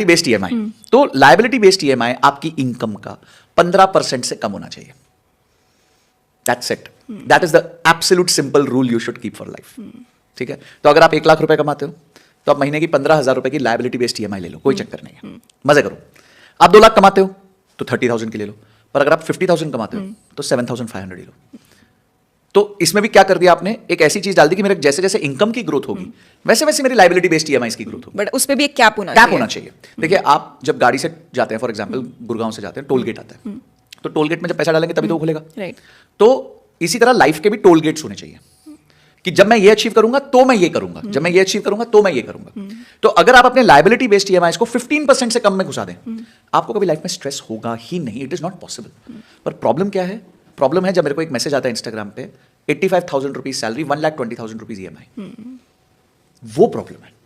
Based EMI, तो liability based EMI आपकी income का 15% से कम होना चाहिए. That's it. That is the absolute simple rule you should keep for life. ठीक है. तो अगर आप 1 लाख रुपए कमाते हो तो आप महीने की 15,000 रुपए की लायबिलिटी बेस्ड ईएमआई ले लो, कोई चक्कर नहीं है, मजे करो. आप 2 लाख कमाते हो तो 30,000 की ले लो, पर अगर आप 50,000 कमाते हो तो 7,500 ले लो. तो इसमें भी क्या कर दिया आपने, एक ऐसी चीज डाल दी कि मेरे जैसे जैसे इनकम की ग्रोथ होगी वैसे वैसे मेरी लायबिलिटी बेस्ड ईएमआई की ग्रोथ होगी. बट उस पे भी एक कैप होना चाहिए. देखिए, आप जब गाड़ी से जाते हैं, फॉर एग्जांपल गुड़गांव से जाते हैं, टोल गेट आता है, तो टोल गेट में जब पैसा डालेंगे तभी तो वो खुलेगा. राइट. तो इसी तरह लाइफ के भी टोल गेट्स होने चाहिए कि जब मैं ये अचीव करूंगा तो मैं ये करूंगा, जब मैं ये अचीव करूंगा तो मैं ये करूंगा. तो अगर आप अपने लायबिलिटी बेस्ड ईएमआई को 15% से कम में घुसा दें, आपको कभी लाइफ में स्ट्रेस होगा ही नहीं. It is not possible. पर प्रॉब्लम क्या है? प्रॉब्लम है जब मेरे को एक मैसेज आता है इंस्टाग्राम पे, 85,000 रुपीज सैलरी, 1,20,000 रुपीज ईएमआई. वो प्रॉब्लम है.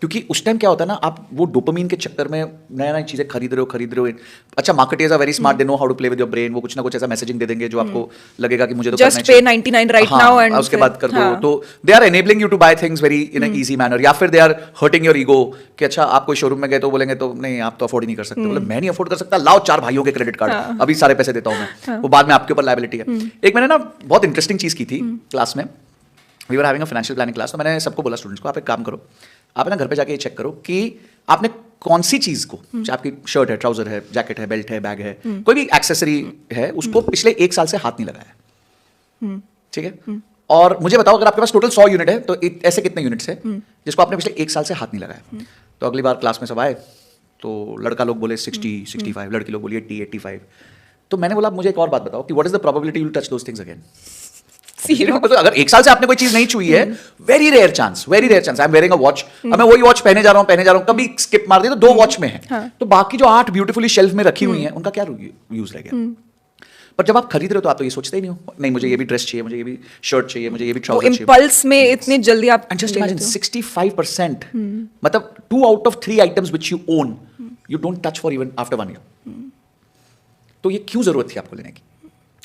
क्योंकि उस टाइम क्या होता है ना, आप वो डोपामीन के चक्कर में नया नई चीजें खरीद रहे हो. अच्छा, marketers are very smart, they know how to play with your brain. वो कुछ ना कुछ ऐसा मैसेजिंग दे देंगे जो आपको लगेगा कि मुझे तो जस्ट पे 99 राइट नाउ एंड उसके बाद कर दो. तो they are enabling you to buy things very in an easy manner. या फिर they are hurting your ego कि अच्छा, आप कोई शोरूम में गए तो बोलेंगे तो नहीं, आप तो अफोर्ड ही नहीं कर सकते. बोले मैं नहीं अफोर्ड कर सकता, लाओ 4 भाइयों के क्रेडिट कार्ड, अभी सारे पैसे देता हूं मैं. वो बाद में आपके ऊपर लायबिलिटी है. एक मैंने ना बहुत इंटरेस्टिंग चीज की थी क्लास में. We were having a financial planning class. तो मैंने सबको बोला, स्टूडेंट्स को, आप एक काम करो, आप ना घर पे जाके ये चेक करो कि आपने कौन सी चीज को, चाहे आपकी शर्ट है, ट्राउजर है, जैकेट है, बेल्ट है, बैग है, कोई भी एक्सेसरी है, उसको पिछले 1 साल से हाथ नहीं लगाया. ठीक है. और मुझे बताओ, अगर आपके पास टोटल 100 यूनिट है तो ऐसे कितने यूनिट्स है जिसको आपने पिछले 1 साल से हाथ नहीं लगाया. तो अगली बार क्लास में सब आए तो लड़का लोग बोले 60, 65, लड़की लोग बोली 80, 85. तो मैंने बोला, मुझे एक और बात बताओ कि what is the probability you touch those things again. अगर 1 साल से आपने कोई चीज नहीं छुई है, very rare chance. I am wearing a watch, अब मैं वही वॉच पहने जा रहा हूं, कभी स्किप मार दी तो 2 वॉच में है. तो बाकी जो 8 ब्यूटीफुली शेल्फ में रखी हुई हैं, उनका क्या यूज रह गया. पर जब आप खरीद रहे हो तो आप तो ये सोचते ही नहीं हो, नहीं मुझे ये भी ड्रेस चाहिए, मुझे ये भी शर्ट चाहिए, मुझे ये भी ट्राउजर चाहिए. इंपल्स में इतने जल्दी आप एंड जस्ट इमेजिन 65%, मतलब 2 out of 3 items which you own you don't touch for even after 1 year. तो ये क्यों जरूरत थी आपको लेने की?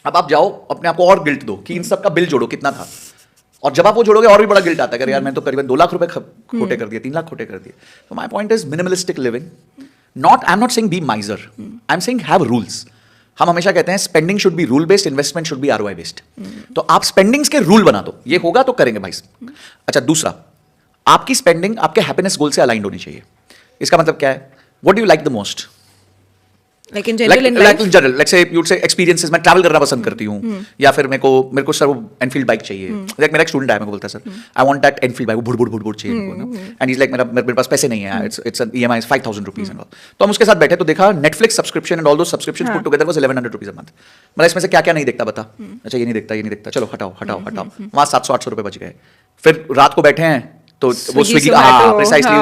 अब आप जाओ अपने आप को और गिल्ट दो कि इन सब का बिल जोड़ो कितना था. और जब आप वो जोड़ोगे और भी बड़ा गिल्ट आता है कि यार मैं तो करीबन 2 लाख रुपए खोटे कर दिए, 3 लाख खोटे कर दिए. तो my point is minimalistic living. I am not saying be miser, I am saying have rules. हम हमेशा कहते हैं spending should be rule based, investment should be ROI based. तो आप स्पेंडिंग्स के रूल बना दो, ये होगा तो करेंगे भाई. अच्छा, दूसरा, आपकी स्पेंडिंग आपके हैप्पीनेस गोल से अलाइंड होनी चाहिए. इसका मतलब क्या है? What do you like the most? Like in general, let's say you'd say experiences. मैं ट्रैवल करना पसंद करती हूँ, या फिर मेरे को सर वो एनफील्ड बाइक चाहिए. मेरा एक स्टूडेंट है, मेरे को बोलता है sir I want that Enfield bike, वो बुड़ चाहिए मेरे को. एंड इज लाइक मेरे पास पैसे नहीं है, it's an EMI 5,000 rupees and all. तो हम उसके साथ बैठे तो देखा नेटफ्लिक्स सब्सक्रिप्शन एंड ऑल दो subscriptions put together was 1,100 rupees a month. मतलब इसमें से क्या क्या नहीं देखता बता. अच्छा, ये नहीं देखता, चलो हटाओ. वहाँ 700-800 रुपए बच गए. फिर रात को बैठे हैं तो वो स्विगी, प्रिसाइसली